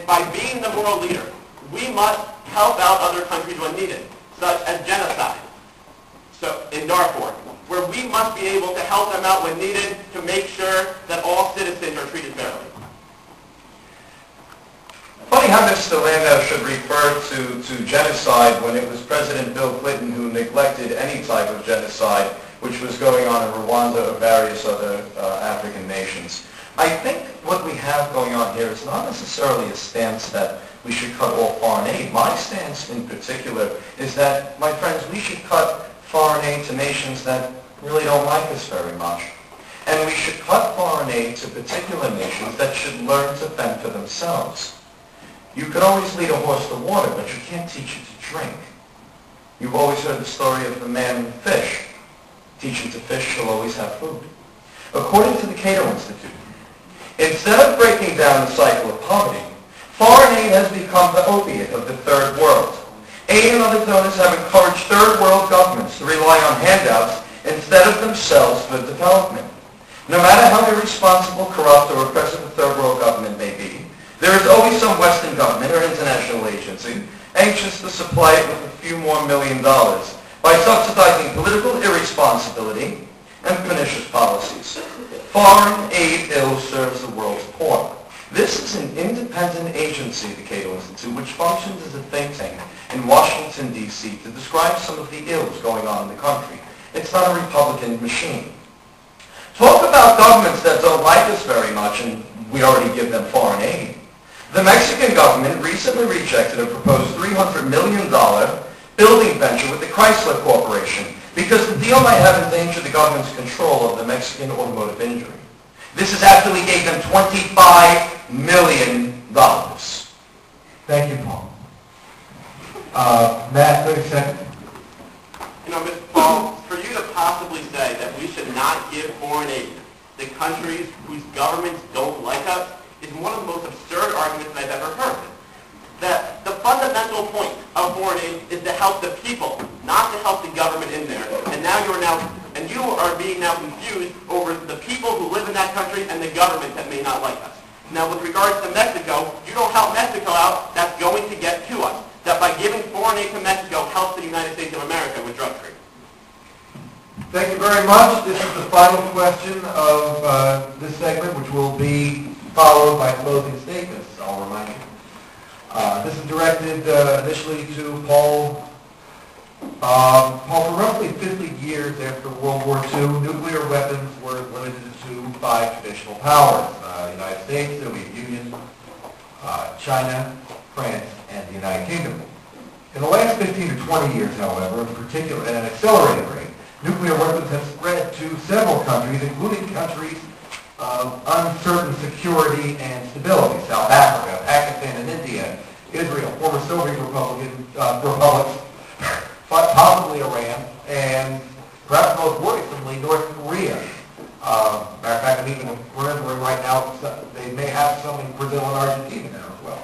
And by being the moral leader, we must help out other countries when needed, such as genocide. So in Darfur, where we must be able to help them out when needed to make sure that all citizens are treated fairly. Funny how Mr. Landau should refer to genocide when it was President Bill Clinton who neglected any type of genocide which was going on in Rwanda or various other African nations. I think what we have going on here is not necessarily a stance that we should cut all foreign aid. My stance in particular is that, my friends, we should cut foreign aid to nations that really don't like us very much. And we should cut foreign aid to particular nations that should learn to fend for themselves. You can always lead a horse to water, but you can't teach it to drink. You've always heard the story of the man and the fish. Teach him to fish, he'll always have food. According to the Cato Institute, instead of breaking down the cycle of poverty, foreign aid has become the opiate of the third world. Aid and other donors have encouraged third world governments to rely on handouts instead of themselves for development. No matter how irresponsible, corrupt, or oppressive a third world government may be, there is always some Western government or international agency anxious to supply it with a few more $1 million by subsidizing political irresponsibility and pernicious policies. Foreign aid ill serves the world's poor. This is an independent agency, the Cato Institute, which functions as a think tank in Washington, D.C. to describe some of the ills going on in the country. It's not a Republican machine. Talk about governments that don't like us very much and we already give them foreign aid. The Mexican government recently rejected a proposed $300 million building venture with the Chrysler Corporation because the deal might have endangered the government's control of the Mexican automotive industry. This is after we gave them $25 million. Thank you, Paul. Matt, 30 seconds. You know, Mr. Paul, for you to possibly say that we should not give foreign aid to countries whose governments don't like us is one of the most absurd arguments I've ever heard. That the fundamental point of foreign aid is to help the people, not to help the government in there. And you are being now confused over the people who live in that country and the government that may not like us. Now, with regards to Mexico, you don't help Mexico out, that's going to get to us. That by giving foreign aid to Mexico helps the United States of America with drug trade. Thank you very much. This is the final question of this segment, which will be followed by closing statements, I'll remind you. This is directed initially to Paul. Paul, for roughly 50 years after World War II, nuclear weapons were limited to 5 traditional powers: the United States, the Soviet Union, China, France, and the United Kingdom. In the last 15 to 20 years, however, in particular at an accelerated rate, nuclear weapons have spread to several countries, including countries of uncertain security and stability: South Africa, Pakistan and India, Israel, former Soviet republics, possibly Iran, and perhaps most worrisomely, North Korea. Matter of fact, I'm even remembering right now they may have some in Brazil and Argentina now as well.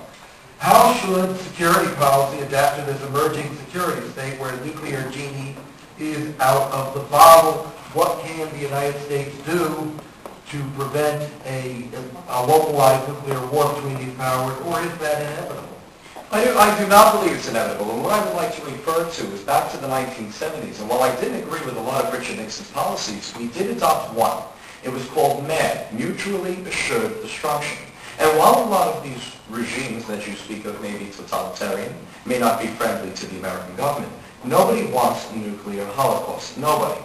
How should security policy adapt to this emerging security state where the nuclear genie is out of the bottle? What can the United States do to prevent a localized nuclear war between these powers, or is that inevitable? I do not believe it's inevitable, and what I would like to refer to is back to the 1970s, and while I didn't agree with a lot of Richard Nixon's policies, we did adopt one. It was called MAD, Mutually Assured Destruction. And while a lot of these regimes that you speak of may be totalitarian, may not be friendly to the American government, nobody wants a nuclear holocaust. Nobody.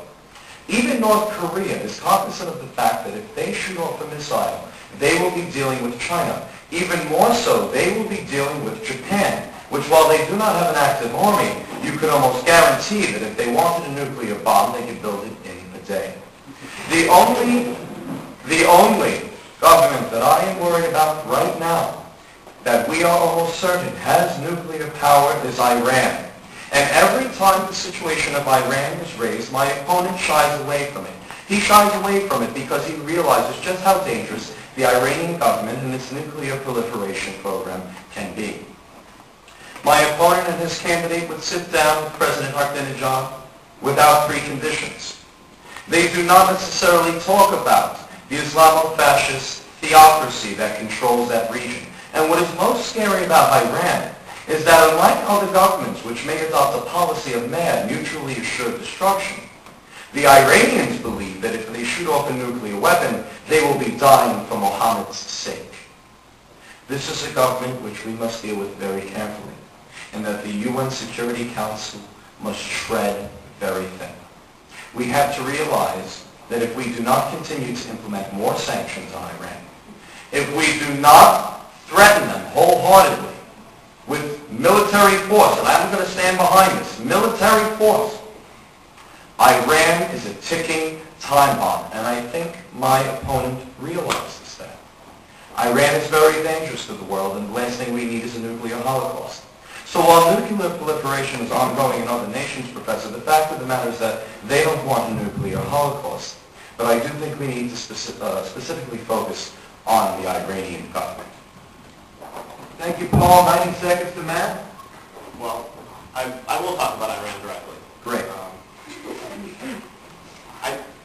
Even North Korea is cognizant of the fact that if they shoot off a missile, they will be dealing with China. Even more so, they will be dealing with Japan, which while they do not have an active army, you could almost guarantee that if they wanted a nuclear bomb, they could build it in a day. The only government that I am worried about right now, that we are almost certain has nuclear power, is Iran. And every time the situation of Iran is raised, my opponent shies away from it. He shies away from it because he realizes just how dangerous the Iranian government and its nuclear proliferation program can be. My opponent and his candidate would sit down with President Ahmadinejad without preconditions. They do not necessarily talk about the Islamo-fascist theocracy that controls that region. And what is most scary about Iran is that unlike other governments which may adopt a policy of mad, mutually assured destruction, the Iranians believe that if they shoot off a nuclear weapon, they will be dying for Mohammed's sake. This is a government which we must deal with very carefully, and that the UN Security Council must tread very thin. We have to realize that if we do not continue to implement more sanctions on Iran, if we do not threaten them wholeheartedly with military force, and I'm going to stand behind this, military force, Iran is a ticking time bomb, and I think my opponent realizes that. Iran is very dangerous to the world, and the last thing we need is a nuclear holocaust. So while nuclear proliferation is ongoing in other nations, Professor, the fact of the matter is that they don't want a nuclear holocaust. But I do think we need to specifically focus on the Iranian government. Thank you, Paul. 90 seconds to Matt. Well, I will talk about Iran directly. Great.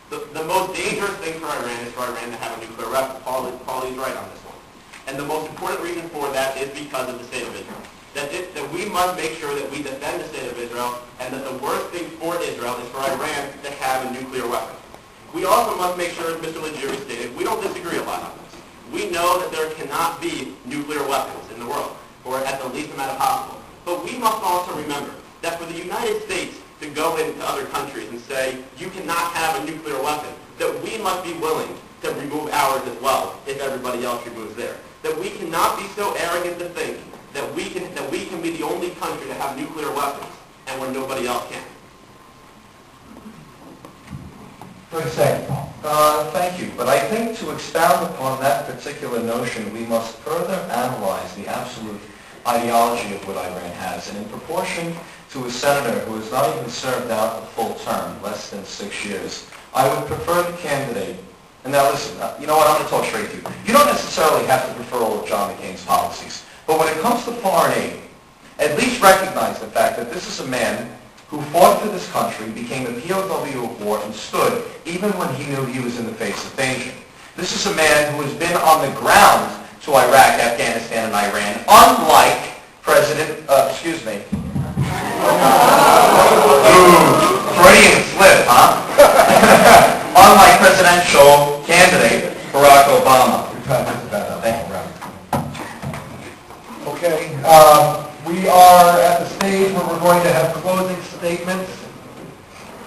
The most dangerous thing for Iran is for Iran to have a nuclear weapon. Paul is right on this one. And the most important reason for that is because of the state of Israel. That we must make sure that we defend the state of Israel, and that the worst thing for Israel is for Iran to have a nuclear weapon. We also must make sure, as Mr. Liggieri stated, we don't disagree a lot on this. We know that there cannot be nuclear weapons in the world, or at the least amount possible. But we must also remember that for the United States to go into other countries and say, you cannot have a nuclear weapon, that we must be willing to remove ours as well if everybody else removes theirs. That we cannot be so arrogant to think that we can be the only country to have nuclear weapons and where nobody else can. 30 seconds, Paul. Thank you. But I think to expound upon that particular notion, we must further analyze the absolute ideology of what Iran has. And in proportion to a senator who has not even served out a full term, less than 6 years, I would prefer the candidate. And now listen, you know what, I'm going to talk straight to you. You don't necessarily have to prefer all of John McCain's policies. But when it comes to foreign aid, at least recognize the fact that this is a man who fought for this country, became a POW of war, and stood even when he knew he was in the face of danger. This is a man who has been on the ground to Iraq, Afghanistan, and Iran, unlike President, Freudian slip, huh? Unlike presidential candidate Barack Obama. Okay, we are at the stage where we're going to have closing statements.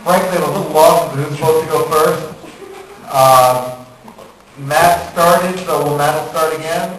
Frankly, I'm a little lost who's supposed to go first. Matt started, so will Matt start again?